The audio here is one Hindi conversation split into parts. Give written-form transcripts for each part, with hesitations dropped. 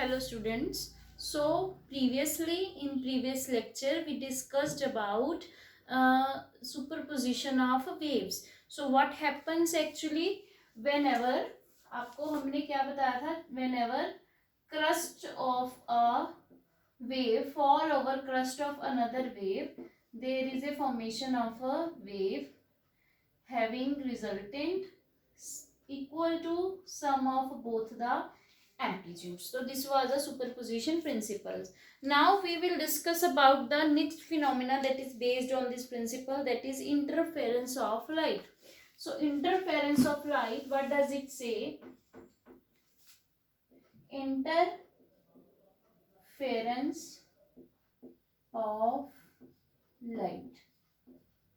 Hello students. So previously in previous lecture we discussed about superposition of waves. So what happens actually whenever आपको हमने क्या बताया था whenever crust of a wave fall over crust of another wave there is a formation of a wave having resultant equal to sum of both the amplitudes. So this was the superposition principles. Now we will discuss about the next phenomena that is based on this principle, that is interference of light. So interference of light, what does it say? Interference of light.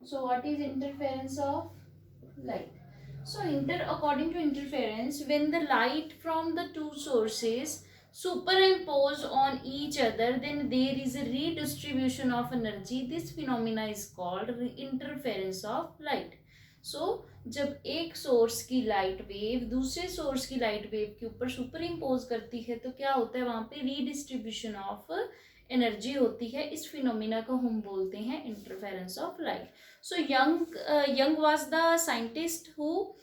So what is interference of light? So according to interference, when the light from the two sources superimpose on each other, then there is a redistribution of energy. This phenomena is called interference of light. So जब एक सोर्स की लाइट वेव दूसरे सोर्स की लाइट वेव के ऊपर सुपर इम्पोज करती है तो क्या होता है, वहां पे रीडिस्ट्रीब्यूशन ऑफ एनर्जी होती है. इस फिनोमिना को हम बोलते हैं interference of light. So Young was the scientist who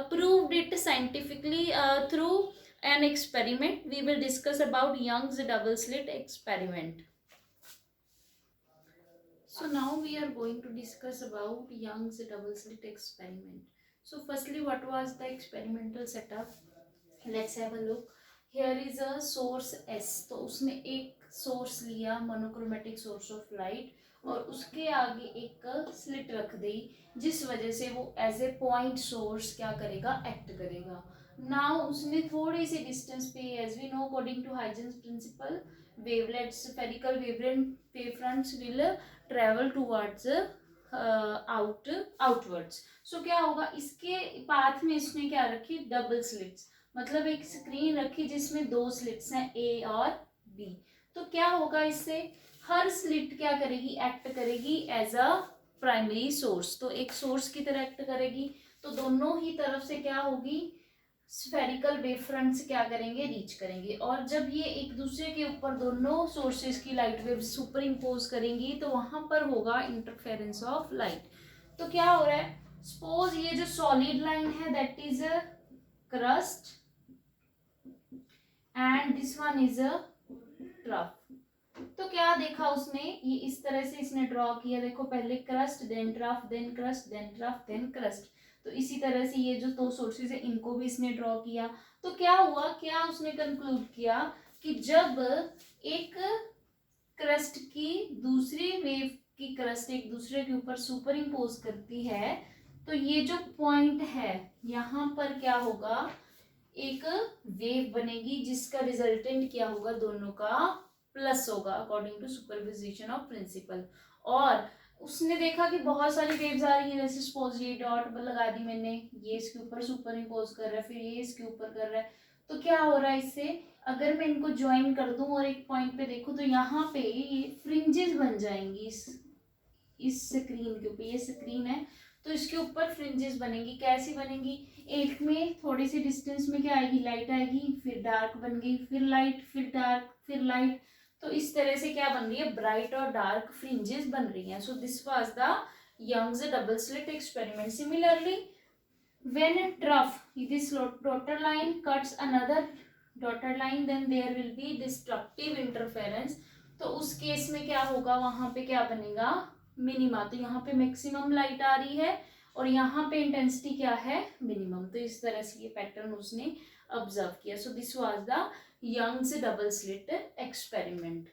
proved it scientifically through an experiment. We will discuss about Young's double slit experiment. So now we are going to discuss about Young's double slit experiment. So firstly, what was the experimental setup? Let's have a look. Here is a source S. तो उसने एक सोर्स लिया, मोनोक्रोमेटिक सोर्स ऑफ लाइट, और उसके आगे एक स्लिट रख दी जिस वजह से वो एज ए पॉइंट सोर्स क्या करेगा, एक्ट करेगा. नाउ उसने थोड़ी सी डिस्टेंस पे, as we know according to Huygens principle, wavelets spherical wavefronts will travel towards outwards. So क्या होगा, इसके पाथ में इसने क्या रखी, डबल स्लिट्स, मतलब एक स्क्रीन रखी जिसमें दो स्लिट्स हैं ए और बी. तो क्या होगा, इससे हर स्लिट क्या करेगी, एक्ट करेगी एज अ प्राइमरी सोर्स. तो एक सोर्स की तरह एक्ट करेगी. तो दोनों ही तरफ से क्या होगी, स्फेरिकल वेव फ्रंट्स क्या करेंगे, रीच करेंगे. और जब ये एक दूसरे के ऊपर दोनों सोर्सेज की लाइट वेव सुपर इम्पोज करेंगी तो वहां पर होगा इंटरफेरेंस ऑफ लाइट. तो क्या हो रहा है, सपोज ये जो सॉलिड लाइन है that is crust and this one is a trough. तो क्या देखा उसने, ये इस तरह से इसने ड्रॉ किया. देखो पहले crest, then trough, then crest, then trough, then crest. तो इसी तरह से ये जो दो सोर्सेज है इनको भी इसने ड्रॉ किया. तो क्या हुआ, क्या उसने कंक्लूड किया कि जब एक क्रस्ट की दूसरी वेव की क्रस्ट एक दूसरे के ऊपर सुपर इम्पोज करती है तो ये जो पॉइंट है यहाँ पर क्या होगा, एक वेव बनेगी जिसका रिजल्टेंट क्या होगा, दोनों का प्लस होगा according to superposition of principle. और उसने देखा कि बहुत सारी वेव्स आ रही हैं, जैसे सपोज ये डॉट लगा दी मैंने, ये इसके ऊपर सुपर इम्पोज कर रहा है, फिर ये इसके ऊपर कर रहा है. तो क्या हो रहा है, इससे अगर मैं इनको ज्वाइन कर दूं और एक पॉइंट पे देखूं तो यहाँ पे ये फ्रिंजेस बन जाएंगी इस स्क्रीन के ऊपर. ये स्क्रीन है तो इसके ऊपर फ्रिंजेस बनेंगी. कैसी बनेंगी, एक में थोड़ी सी डिस्टेंस में क्या आएगी, लाइट आएगी, फिर डार्क बन गई, फिर लाइट, फिर डार्क, फिर लाइट. तो इस तरह से क्या बन रही है, ब्राइट और डार्क फ्रिंजेस बन रही हैं. So this was the Young's double slit experiment. Similarly when a trough, this dotted line cuts another dotted line, then there will be destructive interference. तो उस केस में क्या होगा, वहां पे क्या बनेगा, मिनिमा. तो यहाँ पे मैक्सिमम लाइट आ रही है और यहाँ पे इंटेंसिटी क्या है, मिनिमम. तो इस तरह से ये पैटर्न उसने ऑब्जर्व किया. So this was the Young's double slit experiment,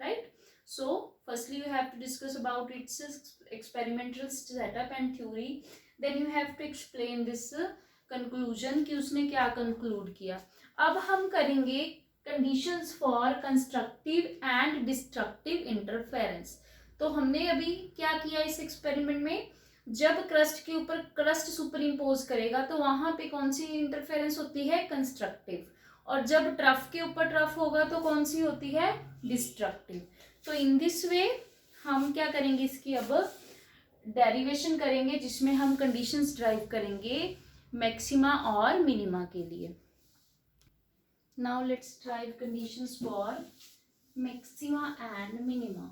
right. So firstly you have to discuss about its experimental setup and theory. Then you have to explain this conclusion कि उसने क्या conclude किया. अब हम करेंगे conditions for constructive and destructive interference. तो हमने अभी क्या किया इस एक्सपेरिमेंट में, जब क्रस्ट के ऊपर क्रस्ट सुपर इम्पोज करेगा तो वहां पे कौन सी इंटरफेरेंस होती है, कंस्ट्रक्टिव. और जब ट्रफ के ऊपर ट्रफ होगा तो कौन सी होती है, डिस्ट्रक्टिव. तो इन दिस वे हम क्या करेंगे, इसकी अब डेरिवेशन करेंगे जिसमें हम कंडीशंस ड्राइव करेंगे मैक्सिमा और मिनिमा के लिए. Now let's derive conditions for maxima and minima.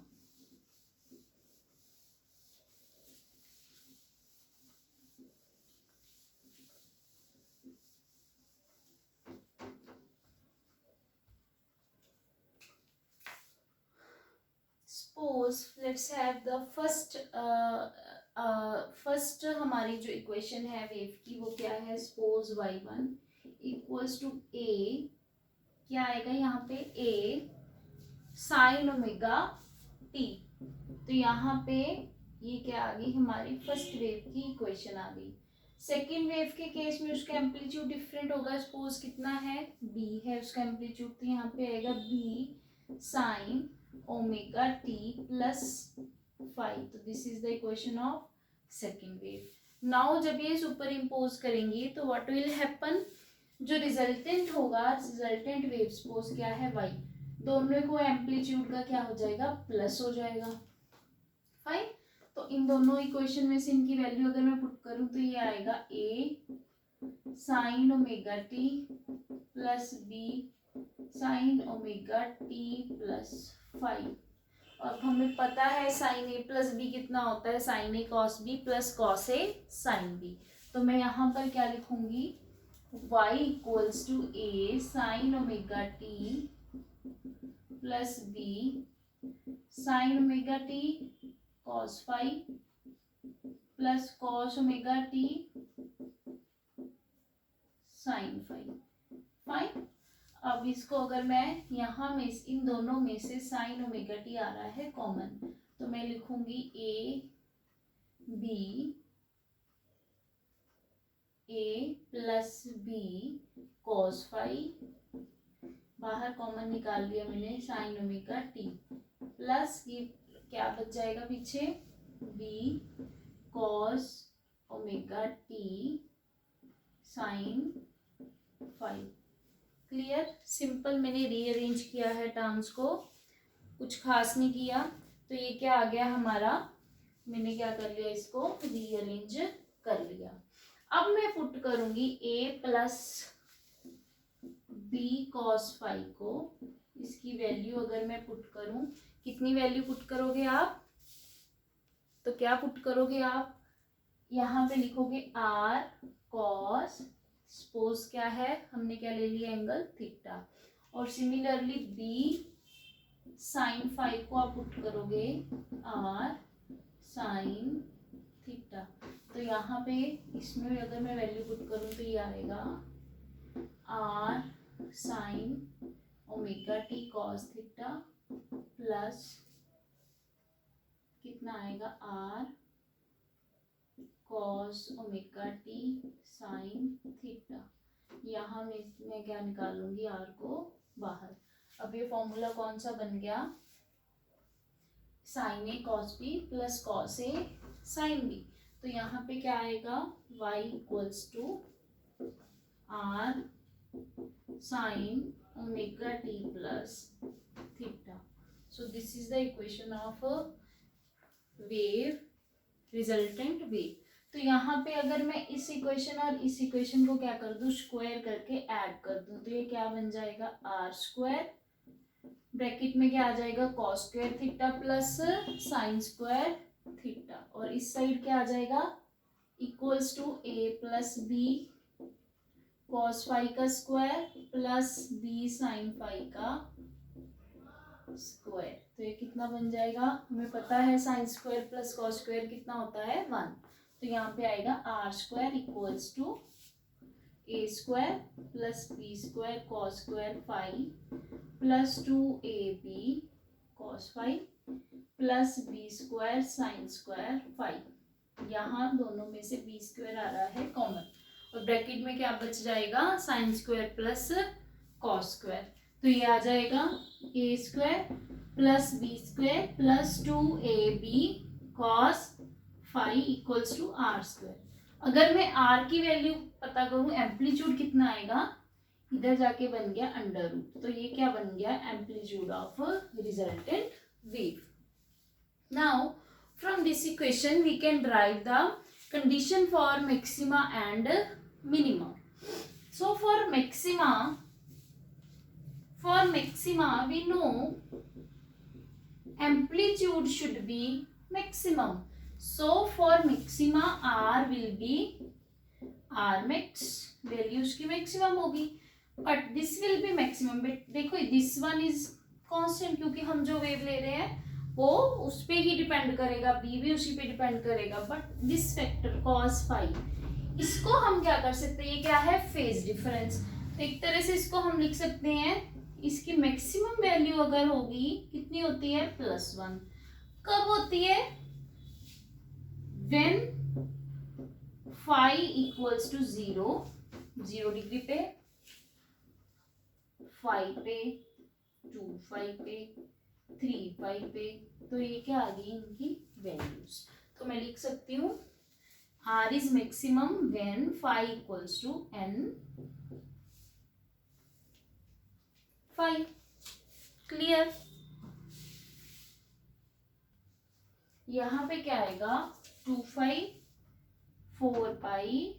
Suppose let's have the first हमारी जो इक्वेशन है वेव की वो क्या है. Suppose y1 equals to a, क्या आएगा यहाँ पे a साइन ओमेगा t. तो यहाँ पे ये क्या आ गई हमारी फर्स्ट वेव की इक्वेशन आ गई. सेकेंड वेव के केस में उसका एम्पलीट्यूड डिफरेंट होगा. सपोज कितना है b है उसका एम्पलीट्यूड, तो यहाँ पे आएगा b sine omega t plus 5. तो this is the equation of second wave. Now जब ये सुपर इम्पोज करेंगे तो व्हाट विल हैपन, जो रिजल्टेंट होगा, रिजल्टेंट वेव सपोज क्या है y, दोनों को एम्पलीट्यूड का क्या हो जाएगा प्लस हो जाएगा. फाइन. तो इन दोनों इक्वेशन में से इनकी वैल्यू अगर मैं पुट करूं तो ये आएगा a sine omega t plus b sine omega t plus 5. और हमें पता है साइन ए प्लस बी कितना होता है, sine A cos B plus cos A sine B. तो मैं यहाँ पर क्या लिखूंगी, y equals to a sine omega t plus b sine omega t cos 5 plus cos omega t sine 5. Fine. अब इसको अगर मैं यहाँ में इन दोनों में से साइन ओमेगा टी आ रहा है कॉमन, तो मैं लिखूंगी ए प्लस बी कॉस 5, बाहर कॉमन निकाल लिया मैंने साइन ओमेगा टी, प्लस ये क्या बच जाएगा पीछे b cos omega t sine 5. Clear. Simple मैंने रीअरेंज किया है टर्म्स को, कुछ खास नहीं किया. तो ये क्या आ गया हमारा, मैंने क्या कर लिया, इसको रीअरेंज कर लिया. अब मैं पुट करूंगी a प्लस बी कॉस 5 को, इसकी वैल्यू अगर मैं पुट करूं, कितनी वैल्यू पुट करोगे आप, तो क्या पुट करोगे आप, यहाँ पे लिखोगे r कॉस, सपोज क्या है हमने क्या ले लिया एंगल थीटा, और सिमिलरली b साइन 5 को आप पुट करोगे r साइन थीटा. तो यहाँ पे इसमें अगर मैं वैल्यू पुट करूँ तो ये आएगा r sine omega t cos theta plus कितना आएगा r cos omega t sine theta. यहाँ मैं क्या निकालूंगी r को बाहर. अब ये फॉर्मूला कौन सा बन गया, sine A cos B plus cos A sine B. तो यहाँ पे क्या आएगा y equals to r sine omega t plus theta. So this is the equation of wave, resultant wave. तो यहाँ पे अगर मैं इस इक्वेशन और इस इक्वेशन को क्या कर दूं, स्क्वायर करके ऐड कर दूं, तो ये क्या बन जाएगा आर स्क्वायर, ब्रैकेट में क्या आ जाएगा cos square theta plus sine square theta, और इस साइड क्या आ जाएगा equals to a plus b cos 5 का स्क्वायर प्लस b साइन 5 का स्क्वायर. तो ये कितना बन जाएगा, हमें पता है sine square plus cos square कितना होता है 1. तो यहाँ पे आएगा r square equals to A square plus b square cos square 5 plus 2ab cos 5 plus b square sine square 5. यहाँ दोनों में से बी स्क्वायर आ रहा है कॉमन, और ब्रैकेट में क्या बच जाएगा sine square plus cos square. तो ये आ जाएगा a square plus b square plus 2ab cos 5 equals to r square. अगर मैं आर की वैल्यू पता करूं, एम्पलीट्यूड कितना आएगा, इधर जाके बन गया अंडर रूट. तो ये क्या बन गया amplitude of resultant wave. Now from this equation we can derive the condition for maxima and minima. So for maxima for maxima we know amplitude should be maximum, so for maxima r will be r max, value उसकी मैक्सिमम होगी, but this will be maximum. But देखो दिस वन इज कांस्टेंट, क्योंकि हम जो वेव ले रहे हैं वो उस पे ही डिपेंड करेगा, बी भी उसी पे डिपेंड करेगा, but this factor cos phi, इसको हम क्या कर सकते हैं, ये क्या है, फेज डिफरेंस। तो एक तरह से इसको हम लिख सकते हैं, इसकी मैक्सिमम वैल्यू अगर होगी कितनी होती है, +1। कब होती है, when phi equals to 0, 0 degree पे, 5 पे, 2 5 पे, 3 5 पे। तो ये क्या आ गई इनकी वैल्यूज। तो मैं लिख सकती हूँ R is maximum when phi equals to n phi। Clear. यहाँ पे क्या आएगा, 2 phi 4 पाई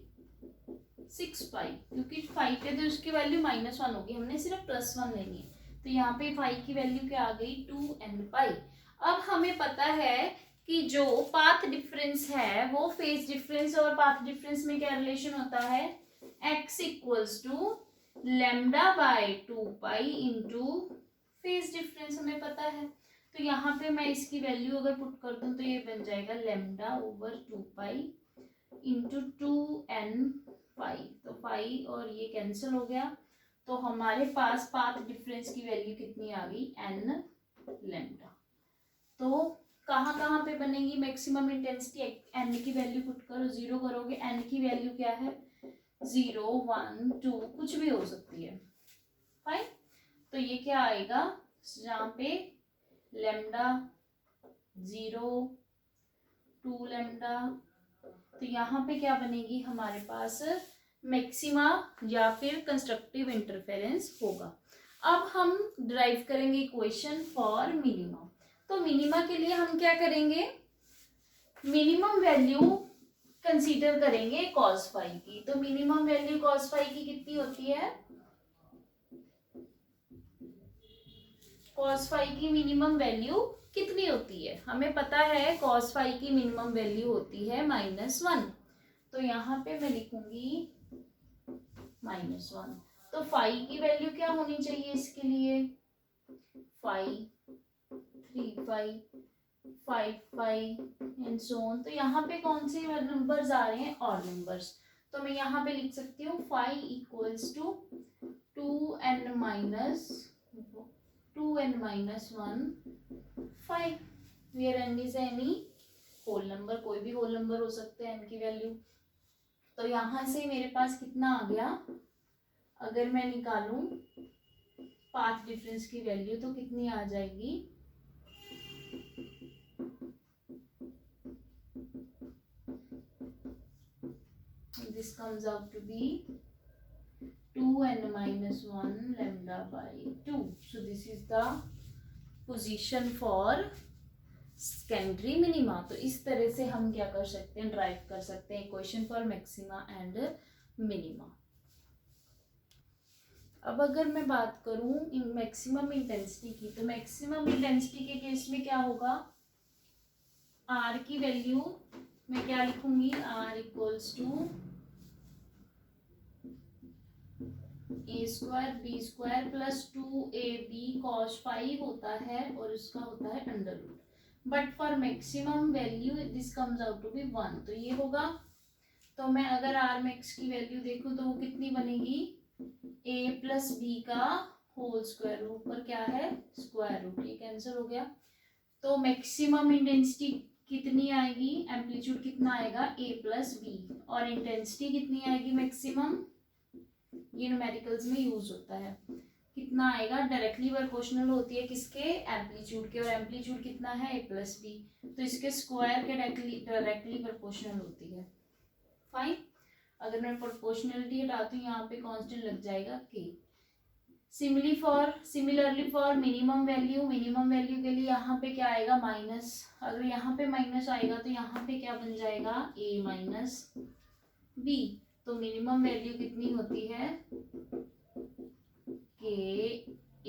6 पाई, क्योंकि 5 पे तो उसकी वैल्यू -1 होगी, हमने सिर्फ +1 लेनी है, तो यहाँ पे 5 की वैल्यू क्या आ गई, 2n पाई। अब हमें पता है कि जो पाथ डिफरेंस है वो फेज डिफरेंस और पाथ डिफरेंस में क्या रिलेशन होता है, x equals to lambda by 2 pi into phase difference, हमें पता है। तो यहाँ पे मैं इसकी वैल्यू अगर पुट कर दूं तो ये बन जाएगा lambda over 2 pi into 2n पाई। तो पाई और ये कैंसिल हो गया, तो हमारे पास पाथ डिफरेंस की वैल्यू कितनी आ गई, n लैम्डा। तो कहाँ कहाँ पे बनेगी मैक्सिमम इंटेंसिटी, n की वैल्यू पुट करो, 0 करोगे, n की वैल्यू क्या है, 0 1 2 कुछ भी हो सकती है, फाइन। तो ये क्या आएगा, जहाँ पे लैम्डा 0 2 लैम्डा, तो यहाँ पे क्या बनेगी हमारे पास मैक्सिमा या फिर कंस्ट्रक्टिव इंटरफेरेंस होगा। अब हम ड्राइव करेंगे इक्वेशन फॉर मिनिमा। तो मिनिमा के लिए हम क्या करेंगे, मिनिमम वैल्यू कंसीडर करेंगे cos फाई की। तो मिनिमम वैल्यू cos फाई की कितनी होती है, cos फाई की मिनिमम वैल्यू कितनी होती है, हमें पता है cos फाई की मिनिमम वैल्यू होती है -1। तो यहाँ पे मैं लिखूंगी -1। तो फाई की वैल्यू क्या होनी चाहिए इसके लिए, phi 3 phi 5 phi and so on. तो यहाँ पे कौन से नंबर्स आ रहे हैं, ऑड नंबर्स। तो मैं यहाँ पे लिख सकती हूँ phi equals to 2n minus 1 5, where n is any whole number, कोई भी होल नंबर हो सकते हैं n की वैल्यू। तो यहाँ से मेरे पास कितना आ गया, अगर मैं निकालूं पाथ डिफरेंस की वैल्यू तो कितनी आ जाएगी, this comes out to be 2n minus 1 lambda by 2. So this is the position for secondary minima. तो इस तरह से हम क्या कर सकते हैं, ड्राइव कर सकते हैं equation for maxima and minima. अब अगर मैं बात करूं इन मैक्सिमम इंटेंसिटी की, तो मैक्सिमम इंटेंसिटी के केस में क्या होगा, आर की वैल्यू मैं क्या लिखूंगी, R equals to A square B square plus 2ab cos phi होता है और इसका होता है under root, but for maximum value this comes out to be 1। तो ये होगा, तो मैं अगर आर मैक्स की वैल्यू देखूं तो वो कितनी बनेगी, a प्लस बी का होल स्क्वायर, ऊपर क्या है स्क्वायर रूट, ये कैंसिल हो गया। तो मैक्सिमम इंटेंसिटी कितनी आएगी, एम्पलीट्यूड कितना आएगा, a प्लस बी, और इंटेंसिटी कितनी आएगी मैक्सिमम, ये न्यूमेरिकल्स में यूज होता है, कितना आएगा, डायरेक्टली प्रोपोर्शनल होती है किसके, एम्पलीट्यूड के, और एम्पलीट्यूड कितना है a प्लस बी, तो इसके स्क्वायर के डायरेक्टली प्रोपोर्शनल होती है, फाइन। अगर मैं प्रोपोर्शनलिटी हटाती हूँ यहाँ पे कांस्टेंट लग जाएगा k। Similarly for minimum value के लिए यहाँ पे क्या आएगा, माइनस, अगर यहाँ पे माइनस आएगा तो यहाँ पे क्या बन जाएगा, a माइनस बी। तो मिनिमम वैल्यू कितनी होती है, k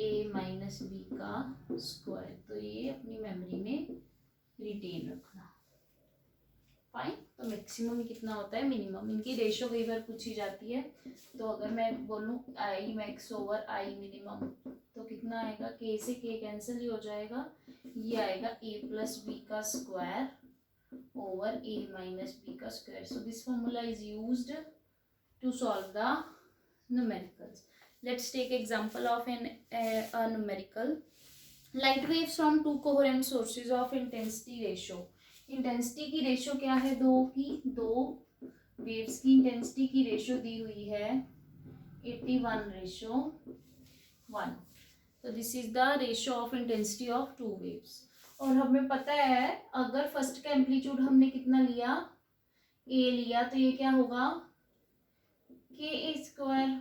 ए माइनस बी का स्क्वायर। तो ये अपनी मेमोरी में रिटेन रखना। फाइन। तो मैक्सिमम कितना होता है, मिनिमम। इनकी रेशो कई बार पूछी जाती है, तो अगर मैं बोलूँ I max over I minimum तो कितना आएगा, के से के कैंसिल ही हो जाएगा, ये आएगा ए प्लस बी का square over A minus B का square. So this formula is used to solve the numericals. Let's take example of a numerical. Light waves from two coherent sources of intensity ratio. Intensity की रेशो क्या है, दो वेव्स की इंटेंसिटी की रेशो दी हुई है 81:1। तो this is the ratio of intensity of two waves. और हमें पता है अगर फर्स्ट का एम्पलीट्यूड हमने कितना लिया, ए लिया, तो ये क्या होगा के ए स्क्वायर,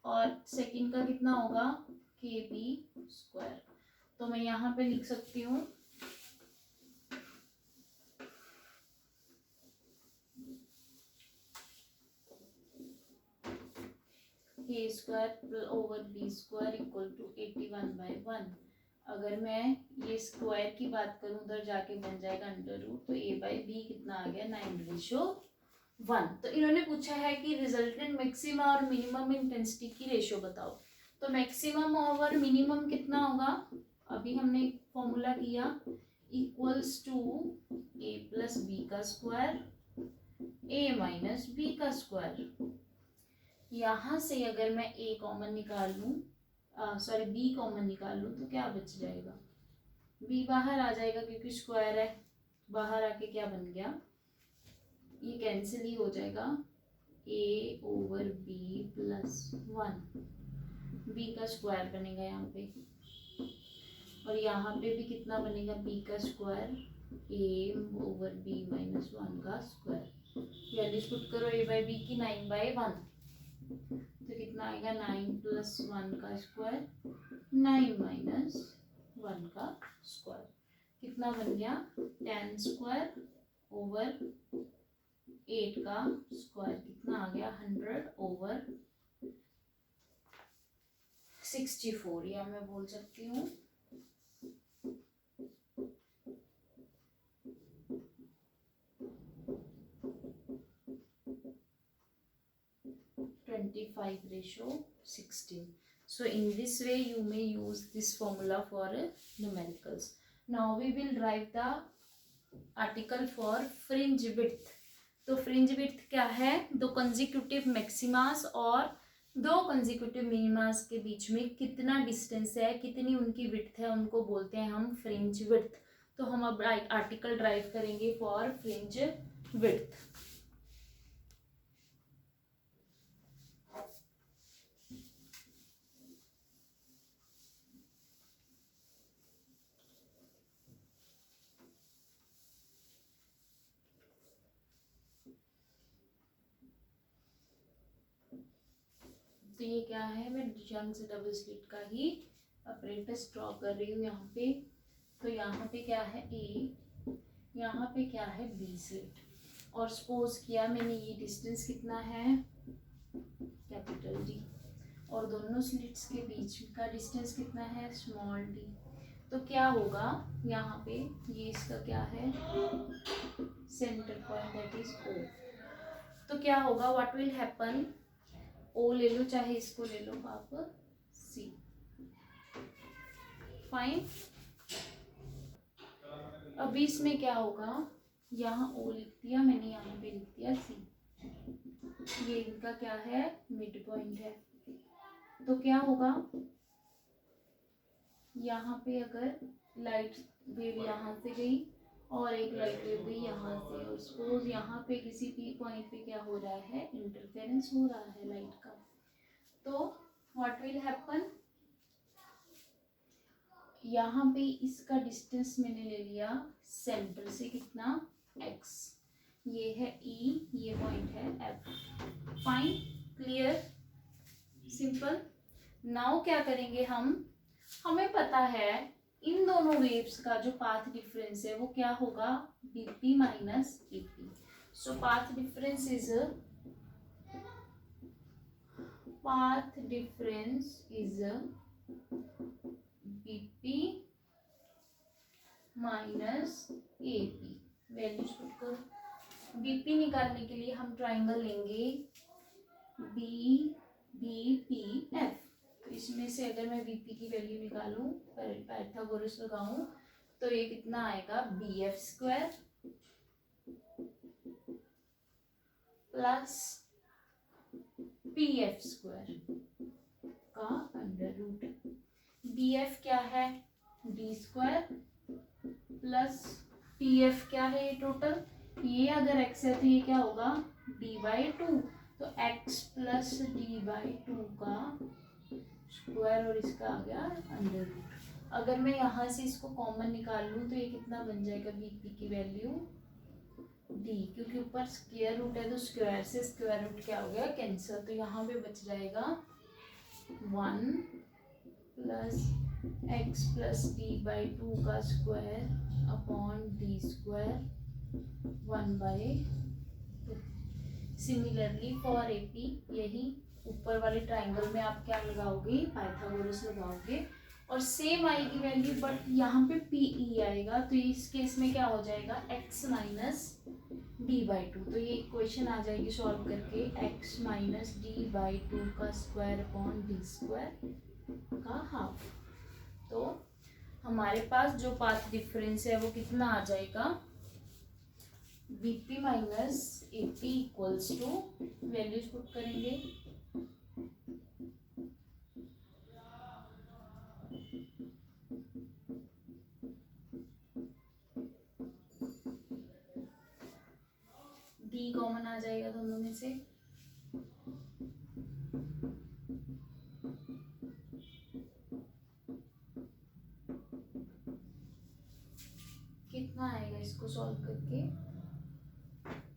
और सेकंड का कितना होगा के बी स्क्वायर। तो मैं यहाँ पे लिख सकती हूँ के square over B square equal to 81/1। अगर मैं ये स्क्वायर की बात करूँ उधर जाके बन जाएगा अंडर रूट, तो ए बाई बी कितना आ गया 9:1। तो इन्होंने पूछा है कि रिजल्टेंट मैक्सिमम और मिनिमम इंटेंसिटी की रेशो बताओ। तो मैक्सिमम ओवर मिनिमम कितना होगा, अभी हमने फॉर्मूला किया, equals to A plus B का स्क्वायर ए माइनस बी का स्क्वायर। यहाँ से अगर मैं ए कॉमन निकाल लूँ, सॉरी बी कॉमन निकाल लूँ, तो क्या बच जाएगा, बी बाहर आ जाएगा क्योंकि स्क्वायर है, बाहर आके क्या बन गया, ये कैंसिल ही हो जाएगा, ए ओवर बी प्लस 1, बी का स्क्वायर बनेगा यहाँ पे, और यहाँ पे भी कितना बनेगा, बी का स्क्वायर ए ओवर बी माइनस 1 का स्क्वायर। वैल्यूज पुट करो, ए बाई बी की 9/1, तो कितना आएगा 9 प्लस 1 का स्क्वायर 9 माइनस 1 का स्क्वायर, कितना बन गया 10 स्क्वायर ओवर 8 का स्क्वायर, कितना आ गया 100/64, या मैं बोल सकती हूँ 25:16. So in this way you may use this formula for numericals. Now we will derive the article for fringe width. तो fringe width क्या है, दो consecutive maximas और दो consecutive minimas के बीच में कितना distance है, कितनी उनकी width है, उनको बोलते हैं हम fringe width. तो हम अब article derive करेंगे for fringe width. तो ये क्या है, मैं यंग से डबल स्लिट का ही अपरेटस ड्रॉ कर रही हूँ यहाँ पे। तो यहाँ पे क्या है ए, यहाँ पे क्या है बी स्लिट, और सपोज किया मैंने ये डिस्टेंस कितना है कैपिटल डी, और दोनों स्लिट्स के बीच का डिस्टेंस कितना है स्मॉल डी। तो क्या होगा यहाँ पे, ये इसका क्या है सेंटर पॉइंट दैट इज ओ। तो क्या होगा, व्हाट विल हैपन, ओ ले लो चाहे इसको ले लो आप सी। फाइन। अभी इसमें क्या होगा, यहाँ ओ लिख दिया मैंने, यहाँ पे लिख दिया सी, ये इनका क्या है मिड पॉइंट है। तो क्या होगा, यहाँ पे अगर लाइट वेव यहाँ से गई और एक लाइट वेव गई यहाँ से, और सपोज यहाँ पे किसी पी पॉइंट पे क्या हो रहा है, इंटरफेरेंस हो रहा है लाइट का। तो व्हाट विल हैपन, यहाँ पे इसका डिस्टेंस मैंने ले लिया सेंटर से कितना x, ये है E, ये पॉइंट है F। Fine, clear, simple. Now क्या करेंगे हम, हमें पता है इन दोनों वेव्स का जो पाथ डिफरेंस है वो क्या होगा, BP minus EP। So path difference is minus AP values put करो। BP निकालने के लिए हम ट्राइंगल लेंगे BBPF। तो इसमें से अगर मैं BP की वैल्यू निकालूं, पाइथागोरस लगाऊं, तो ये कितना आएगा BF square plus PF square का अंडर रूट। BF क्या है D स्क्वायर प्लस PF क्या है, ये टोटल, ये अगर x है तो ये क्या होगा D/2, तो x प्लस D/2 का स्क्वायर और इसका आ गया अंडर रूट। अगर मैं यहाँ से इसको कॉमन निकाल लूँ तो ये कितना बन जाएगा BP की वैल्यू D, क्योंकि ऊपर स्क्वायर रूट है तो स्क्वायर से स्क्वायर रूट क्या हो गया कैंसिल, तो यहाँ पे बच जाएगा 1 प्लस x प्लस D/2 का square upon D square 1/2। Similarly for AP यही ऊपर वाले ट्राइंगल में आप क्या लगाओगे, पाइथागोरस लगाओगे और सेम आएगी वैल्यू, बट यहाँ पे PE आएगा, तो इस केस में क्या हो जाएगा x माइनस D/2। तो ये इक्वेशन आ जाएगी सॉल्व करके x माइनस D/2 का स्क्वायर अपॉन D स्क्वायर का हाफ। तो हमारे पास जो पाथ डिफरेंस है वो कितना आ जाएगा, BP minus AP equals to, values put करेंगे D कॉमन आ जाएगा दोनों में से, कितना आएगा इसको सॉल्व करके,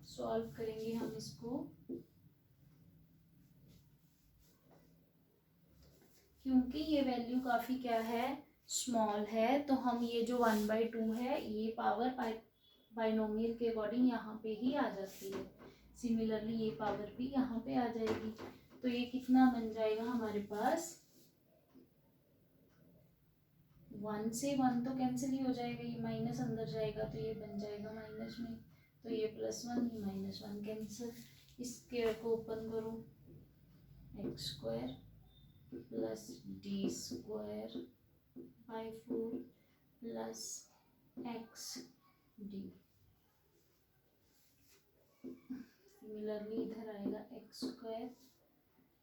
सॉल्व करेंगे हम इसको, क्योंकि ये वैल्यू काफ़ी क्या है स्मॉल है, तो हम ये जो 1/2 है ये पावर बाइनोमियल के अकॉर्डिंग यहाँ पे ही आ जाती है। सिमिलरली ये पावर भी यहाँ पे आ जाएगी, तो ये कितना बन जाएगा हमारे पास 1 से 1 तो कैंसिल ही हो जाएगा, ये माइनस अंदर जाएगा तो ये बन जाएगा माइनस में, तो ये +1 ये -1 कैंसिल। इस स्क्वायर को ओपन करो, x square plus D square by 4 plus XD। Similarly इधर आएगा x square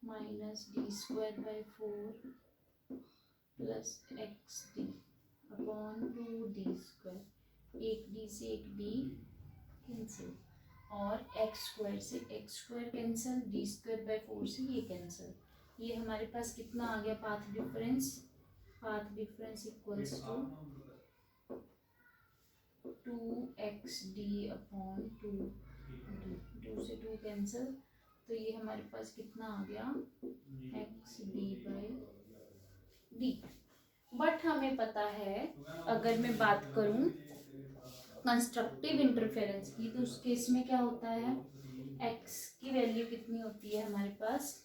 minus D square by 4 plus XD upon 2D square, एक D से एक D कैंसिल, और x स्क्वायर से x square cancel, D square by 4 से ये कैंसिल। ये हमारे पास कितना आ गया path difference, path difference equals to 2XD upon 2D, 2 से 2 कैंसिल, तो ये हमारे पास कितना आ गया XD/D। बट हमें पता है, अगर मैं बात करूं कंस्ट्रक्टिव इंटरफेरेंस की, तो उस केस में क्या होता है, x की वैल्यू कितनी होती है हमारे पास,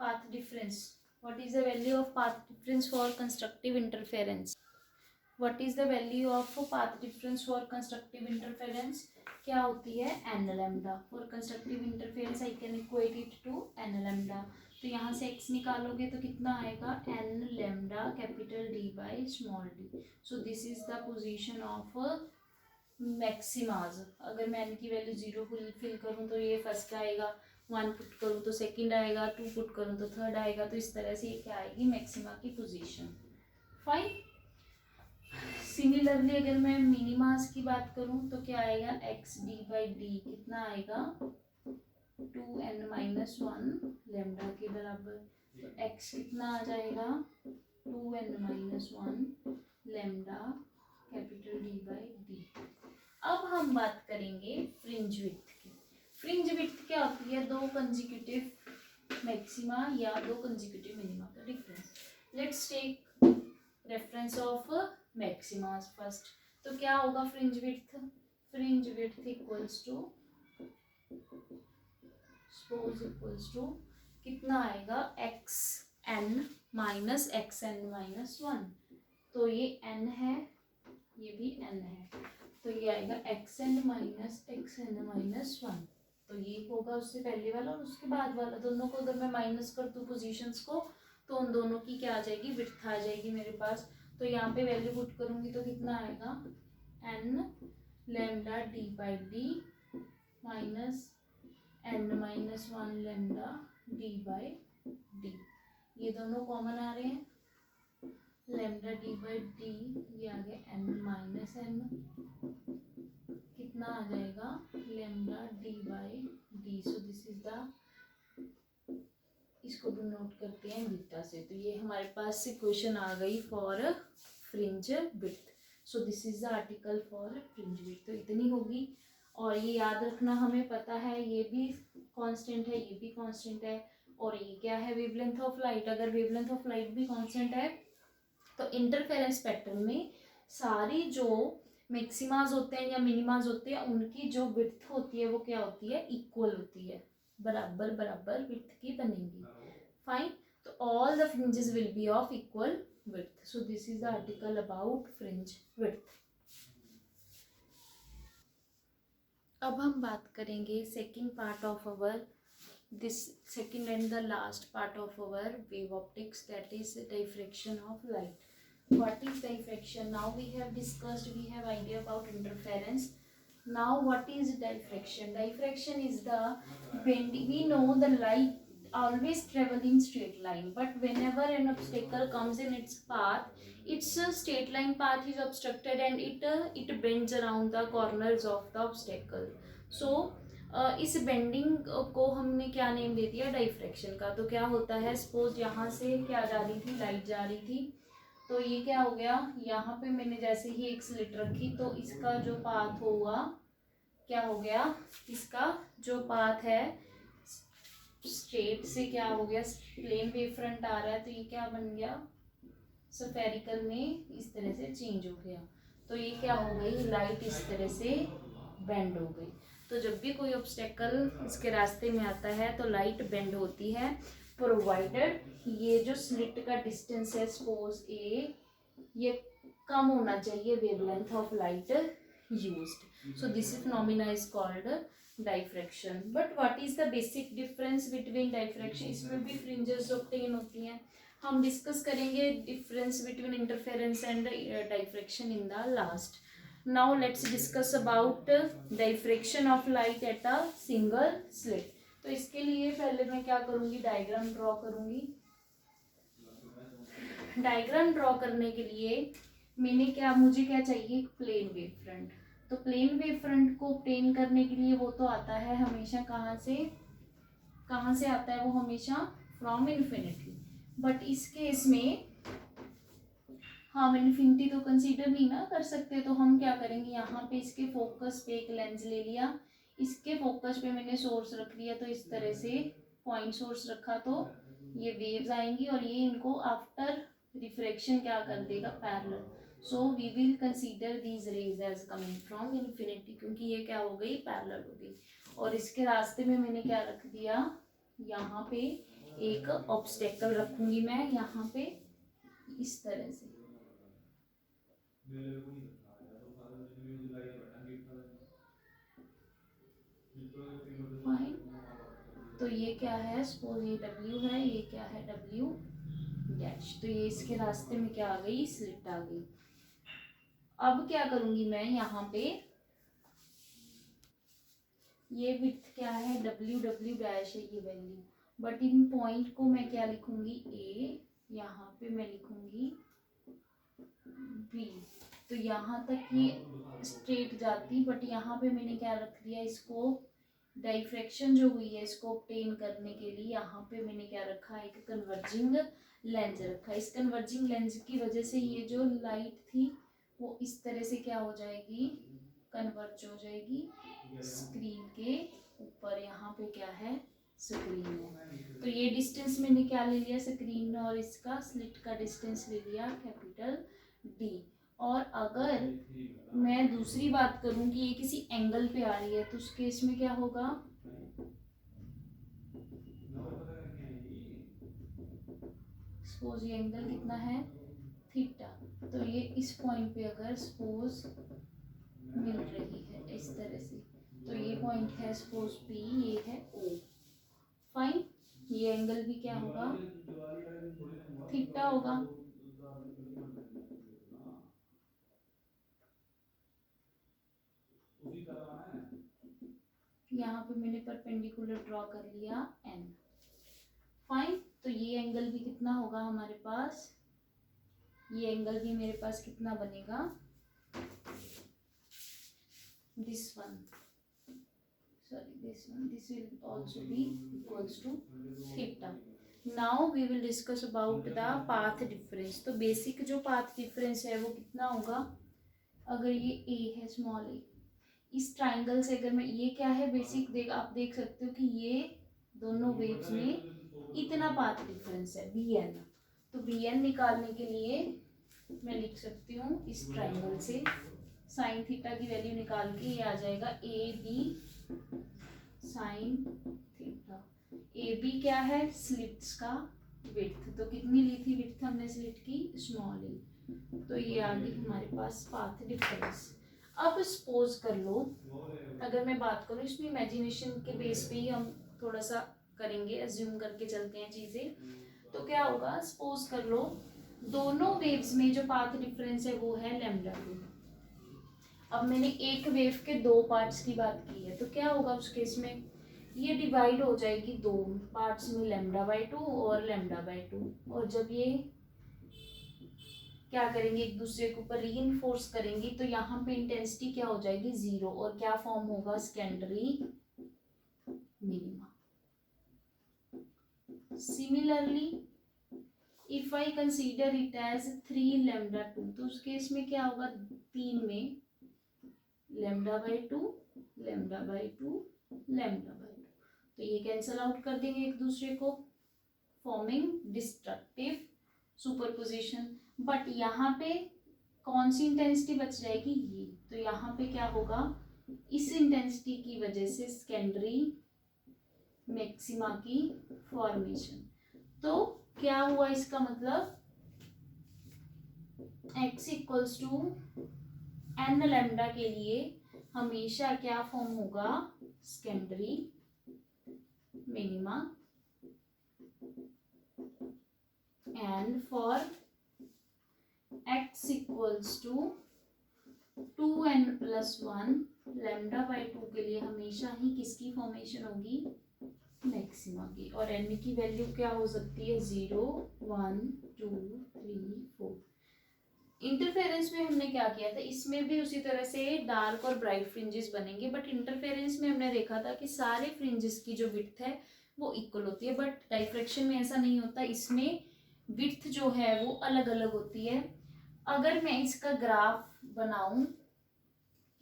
path difference, what is the value of path difference for constructive interference, what is the value of path difference for constructive interference, क्या होती है n lambda. For constructive interference I can equate it to n lambda, तो यहाँ से x निकालोगे तो कितना आएगा n lambda capital D by small d। So this is the position of maximas. अगर मैं n की वैल्यू 0 फिल करूँ तो ये फर्स्ट आएगा, 1 पुट करूँ तो सेकंड आएगा, 2 पुट करूँ तो थर्ड आएगा, तो इस तरह से ये क्या आएगी मैक्सिमा की पोजीशन। फाइन। सिमिलरली अगर मैं मिनिमास की बात करूँ तो क्या आएगा XD/D कितना आएगा 2n-1 लैम्डा के बराबर, तो x कितना आ जाएगा 2n-1 लैम्डा कैपिटल D/D। अब हम बात करेंगे फ्रिंज विड्थ की। फ्रिंज विड्थ क्या होती है, दो कंसेक्यूटिव मैक्सिमा या दो कंसेक्यूटिव मिनिमा का difference. Let's take reference of maximas first. तो क्या होगा fringe width, fringe width equals to suppose equals to कितना आएगा xn माइनस xn-1, तो ये n है ये भी n है, तो ये आएगा xn माइनस -1। तो ये होगा उससे पहले वाला और उसके बाद वाला, दोनों को अगर मैं माइनस कर दूँ पोजीशंस को तो उन दोनों की क्या आ जाएगी, विड्थ आ जाएगी मेरे पास। तो यहाँ पे वैल्यू पुट करूँगी तो कितना आएगा, n lambda D by D minus n-1 lambda D by D. ये दोनों कॉमन आ रहे हैं, लैम्डा डी बाई डी ये आ गया n माइनस n, कितना आ जाएगा lambda D by D. So this is the, इसको भी नोट करते हैं बीटा से। तो ये हमारे पास इक्वेशन आ गई for fringe width. So this is the article for fringe width. तो इतनी होगी, और ये याद रखना हमें पता है ये भी कांस्टेंट है, ये भी कांस्टेंट है, और ये क्या है, वेवलेंथ ऑफ लाइट। अगर वेवलेंथ ऑफ लाइट भी कांस्टेंट है तो इंटरफेरेंस पैटर्न में सारी जो मैक्सिमाज होते हैं या मिनिमाज होते हैं उनकी जो विड्थ होती है वो क्या होती है, इक्वल होती है, बराबर बराबर विड्थ की बनेगी। फाइन, तो all the fringes will be of equal width. So this is the article about fringe width. अब हम बात करेंगे second part of our, this second and the last part of our wave optics, that is diffraction of light. What is diffraction? Now we have discussed, we have idea about interference. Now what is diffraction? Diffraction is the bending. We know the light always travel in straight line, but whenever an obstacle comes in its path, its straight line path is obstructed and it bends around the corners of the obstacle. So इस बेंडिंग को हमने क्या नेम दे दिया, डाइफ्रैक्शन का। तो क्या होता है, सपोज यहाँ से क्या जा रही थी, लाइट जा रही थी, तो ये क्या हो गया, यहाँ पे मैंने जैसे ही एक स्लिट रखी तो इसका जो पाथ होगा क्या हो गया, इसका जो पाथ है स्ट्रेट से क्या हो गया, प्लेन वेव फ्रंट आ रहा है, तो ये क्या बन गया, स्फेरिकल में इस तरह से चेंज हो गया। तो ये क्या हो गई, लाइट इस तरह से बेंड हो गई। तो जब भी कोई ऑब्स्टेकल इसके रास्ते में आता है तो लाइट बेंड होती है, प्रोवाइडेड ये जो स्लिट का डिस्टेंस है सपोज ए, ये कम होना चाहिए wavelength of light used. So this phenomena is called diffraction. But what is the basic difference between diffraction, इसमें भी फ्रिंजेस ऑब्टेन होती हैं। हम डिस्कस करेंगे difference between interference and diffraction in the last. Now let's discuss about diffraction of light at a single slit. तो इसके लिए पहले मैं क्या करूँगी, डायग्राम ड्रॉ करूँगी। डायग्राम ड्रॉ करने के लिए मुझे क्या चाहिए, प्लेन वेव फ्रंट। तो प्लेन वेव फ्रंट को ऑब्टेन करने के लिए वो तो आता है हमेशा कहाँ से आता है, वो हमेशा फ्रॉम इन्फिनिटी। बट इस केस में हम इन्फिनिटी तो कंसीडर नहीं ना कर सकते, तो हम क्या करेंगे, यहाँ पे इसके फोकस पे एक लेंस ले लिया, इसके फोकस पे मैंने सोर्स रख लिया, तो इस तरह से पॉइंट सोर्स रखा, तो ये वेव्स आएंगी और ये इनको आफ्टर रिफ्रैक्शन क्या कर देगा, parallel. So we will consider these rays as coming from infinity, क्योंकि ये क्या हो गई, पैरेलल हो गई। और इसके रास्ते में मैंने क्या रख दिया, यहाँ पे एक ऑब्स्टेकल रखूंगी मैं, यहाँ पे इस तरह से। फाइन, तो ये क्या है, सपोज ये W है, ये क्या है, W डैश। तो ये इसके रास्ते में क्या आ गई, स्लिट आ गई। अब क्या करूंगी मैं, यहाँ पे ये विड्थ क्या है, W डैश है ये वैल्यू, बट इन पॉइंट को मैं क्या लिखूंगी, A, यहाँ पे मैं लिखूंगी B। तो यहाँ तक ये स्ट्रेट जाती, बट यहाँ पे मैंने क्या रख दिया, इसको डाइफ्रैक्शन जो हुई है इसको ऑब्टेन करने के लिए यहाँ पे मैंने क्या रखा, एक कन्वर्जिंग लेंस रखा। इस कन्वर्जिंग लेंस की वजह से ये जो लाइट थी वो इस तरह से क्या हो जाएगी, कन्वर्ज हो जाएगी स्क्रीन के ऊपर। यहाँ पे क्या है, स्क्रीन है, तो ये डिस्टेंस मैंने क्या ले लिया, स्क्रीन और इसका स्लिट का डिस्टेंस ले लिया कैपिटल D। और अगर मैं दूसरी बात करूं कि ये किसी एंगल पे आ रही है, तो उस केस में क्या होगा, सपोज ये एंगल कितना है, थीटा, तो ये इस पॉइंट पे अगर सपोज मिल रही है इस तरह से, तो ये पॉइंट है सपोज P, ये है O, फाइन। ये एंगल भी क्या होगा, थीटा होगा। यहाँ पे मैंने परपेंडिकुलर ड्रॉ कर लिया N, फाइन। तो ये एंगल भी कितना होगा हमारे पास, ये एंगल भी मेरे पास कितना बनेगा, this one, sorry this one, this will also be equals to theta. Now we will discuss about the path difference. तो बेसिक जो पाथ डिफरेंस है वो कितना होगा, अगर ये a है, स्मॉल a, इस ट्राइंगल से अगर मैं, ये क्या है बेसिक, आप देख सकते हो कि ये दोनों वेव्स में इतना पाथ डिफरेंस है bn। तो bn निकालने के लिए मैं लिख सकती हूँ इस ट्राइंगल से साइन थीटा की वैल्यू निकाल के ये आ जाएगा A B sine theta. A B क्या है, स्लिट्स का विड्थ, तो कितनी ली थी विड्थ हमने स्लिट की, स्मॉल ए। तो ये आ गई हमारे पास पाथ डिफरेंस। अब सपोज कर लो, अगर मैं बात करूँ इसमें इमेजिनेशन के बेस पे ही हम थोड़ा सा करेंगे, अज्यूम करके चलते हैं चीजें। तो क्या होगा, सपोज कर लो दोनों वेव्स में जो पाथ डिफरेंस है वो है λ2। अब मैंने एक वेव के दो पार्ट्स की बात की है, तो क्या होगा उस केस में, ये डिवाइड हो जाएगी दो पार्ट्स में, λ/2 और λ/2। और जब ये क्या करेंगे, एक दूसरे के ऊपर रीइंफोर्स करेंगी, तो यहाँ पे इंटेंसिटी क्या हो जाएगी, 0, और क्या फॉर्म होगा, secondary minima. Similarly if I consider it as 3λ2, तो उस केस में क्या होगा, 3 में λ/2 λ/2 λ/2, तो ये कैंसल आउट कर देंगे एक दूसरे को, फॉर्मिंग डिस्ट्रक्टिव सुपरपोजिशन। बट यहाँ पे कौन सी इंटेंसिटी बच जाएगी, ये, तो यहाँ पे क्या होगा, इस इंटेंसिटी की वजह से सेकेंडरी मैक्सिमा की फॉर्मेशन। तो क्या हुआ इसका मतलब, x equals to n lambda के लिए हमेशा क्या फॉर्म होगा, secondary minima, and for x equals to 2n+1 λ/2 के लिए हमेशा ही किसकी फॉर्मेशन होगी, मैक्सिमा की। और n की वैल्यू क्या हो सकती है, 0 1 2 3 4। इंटरफेरेंस में हमने क्या किया था, इसमें भी उसी तरह से डार्क और ब्राइट फ्रिंजेस बनेंगे, बट इंटरफेरेंस में हमने देखा था कि सारे फ्रिंजेस की जो विड्थ है वो इक्वल होती है, बट डाइफ्रैक्शन में ऐसा नहीं होता, इसमें विड्थ जो है वो अलग अलग होती है। अगर मैं इसका ग्राफ बनाऊं,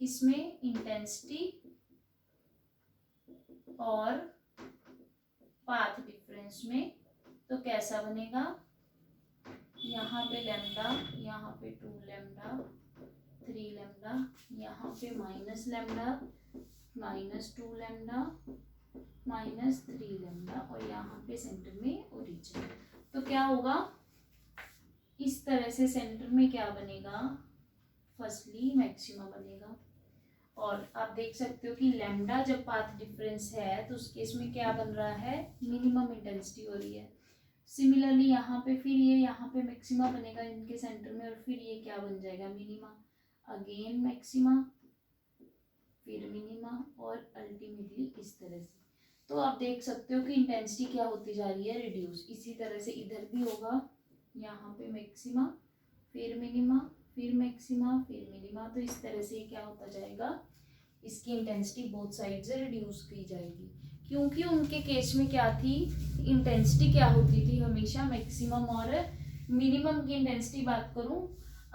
इसमें इंटेंसिटी और पाथ डिफरेंस में, तो कैसा बनेगा, यहाँ पे लैम्डा, यहाँ पे 2λ 3λ, यहाँ पे -λ -2λ -3λ, और यहाँ पे सेंटर में ओरिजिन। तो क्या होगा, इस तरह से सेंटर में क्या बनेगा, फर्स्टली मैक्सिमा बनेगा। और आप देख सकते हो कि लैम्डा जब पाथ डिफरेंस है तो उस केस में क्या बन रहा है, मिनिमम इंटेंसिटी हो रही है। सिमिलरली यहाँ पे फिर ये यहाँ पे मैक्सिमा बनेगा इनके सेंटर में, और फिर ये क्या बन जाएगा, मिनिमा, अगेन मैक्सिमा, फिर मिनिमा, और अल्टीमेटली इस तरह से। तो आप देख सकते हो कि इंटेंसिटी क्या होती जा रही है, रिड्यूस। इसी तरह से इधर भी होगा, यहाँ पे मैक्सिमा, फिर मिनिमा, फिर मैक्सिमा, फिर मिनिमा। तो इस तरह से क्या होता जाएगा, इसकी इंटेंसिटी बोथ साइड से रिड्यूस की जाएगी, क्योंकि उनके केस में क्या थी, इंटेंसिटी क्या होती थी, हमेशा मैक्सिमम और मिनिमम की इंटेंसिटी बात करूं,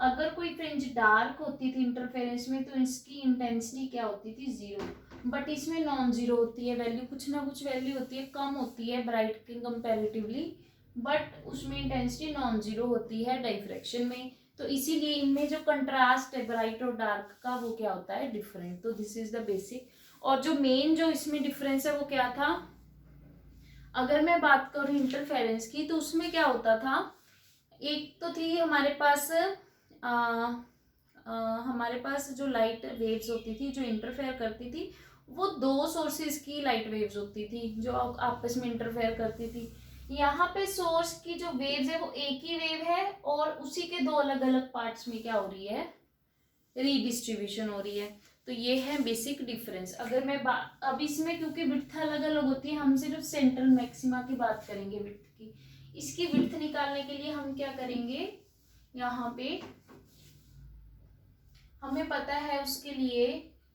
अगर कोई फ्रिंज डार्क होती थी इंटरफेरेंस में तो इसकी इंटेंसिटी क्या होती थी, 0। बट इसमें नॉन जीरो होती है वैल्यू, कुछ ना कुछ वैल्यू होती है, कम होती है ब्राइट के कंपैरेटिवली, बट उसमें इंटेंसिटी नॉन जीरो होती है डाइफ्रैक्शन में। तो इसीलिए इनमें जो कंट्रास्ट है ब्राइट और डार्क का वो क्या होता है, डिफरेंट। तो दिस इज द बेसिक। और जो मेन जो इसमें डिफरेंस है वो क्या था, अगर मैं बात करूं इंटरफेरेंस की, तो उसमें क्या होता था, एक तो थी हमारे पास हमारे पास जो लाइट वेव्स होती थी जो इंटरफेयर करती थी वो दो सोर्सेज की लाइट वेव्स होती थी जो आपस में इंटरफेयर करती थी। यहाँ पे सोर्स की जो वेव्स है वो एक ही वेव है और उसी के दो अलग अलग पार्ट्स में क्या हो रही है, रीडिस्ट्रीब्यूशन हो रही है। तो ये है बेसिक डिफरेंस। अगर मैं अब इसमें क्योंकि विड्थ अलग अलग होती है, हम सिर्फ सेंट्रल मैक्सिमा की बात करेंगे विड्थ की। इसकी विड्थ निकालने के लिए हम क्या करेंगे, यहाँ पे हमें पता है उसके लिए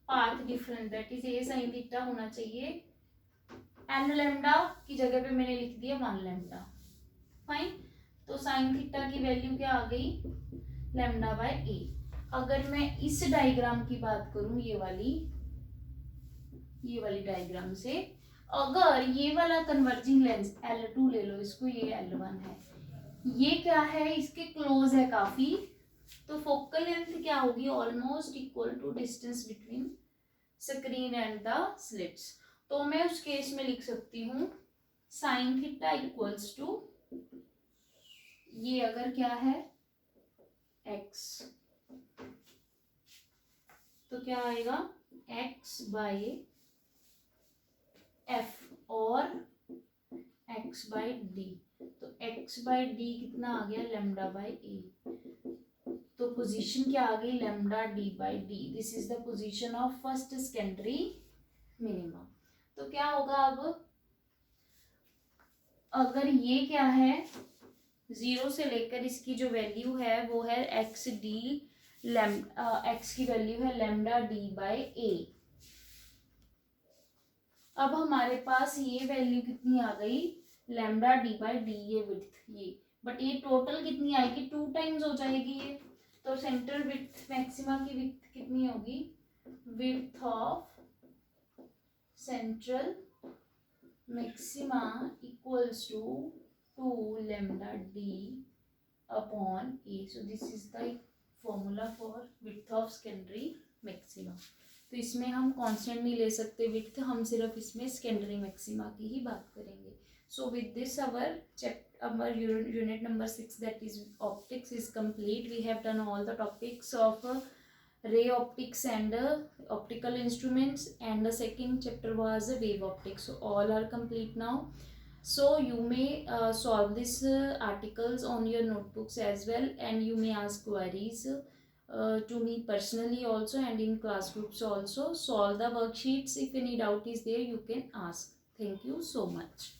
path difference, that is a sine theta होना चाहिए। एन लैम्डा की जगह पे मैंने लिख दिया 1 लैम्डा, फाइन। तो साइन थीटा की वैल्यू क्या आ गई, लैम्डा बाय ए। अगर मैं इस डायग्राम की बात करूं, ये वाली डायग्राम से, अगर ये वाला कन्वर्जिंग लेंस L2 ले लो इसको, ये L1 है, ये क्या है, इसके क्लोज है काफी, तो फोकल लेंथ क्या होगी, almost equal to distance between screen and the slits. तो मैं उस केस में लिख सकती हूँ साइन थीटा इक्वल्स टू, ये अगर क्या है x, तो क्या आएगा x बाय f और x बाय d। तो x बाय d कितना आ गया, लैम्डा बाय a। तो पोजीशन क्या आ गई, lambda d by d। This is the position of first secondary minimum. तो क्या होगा अब, अगर ये क्या है, 0 से लेकर इसकी जो वैल्यू है वो है एक्स डी, एक्स की वैल्यू है लैम्डा डी बाय ए। अब हमारे पास ये वैल्यू कितनी आ गई, लैम्डा डी बाय डी, ये विड्थ ये, बट ये टोटल कितनी आएगी, 2 टाइम्स हो जाएगी ये। तो सेंट्रल विड्थ मैक्सिमा की विड्थ कितनी होगी, width of central maxima equals to 2 lambda d upon a. So this is the formula for width of secondary maxima. तो इसमें हम कांस्टेंट नहीं ले सकते विड्थ, हम सिर्फ इसमें सेकेंडरी मैक्सिमा की ही बात करेंगे। So with this our unit number 6, that is optics, is complete. We have done all the topics of ray optics and optical instruments, and the second chapter was wave optics. So all are complete now. So you may solve these articles on your notebooks as well, and you may ask queries to me personally also and in class groups also. Solve the worksheets. If any doubt is there, you can ask. Thank you so much.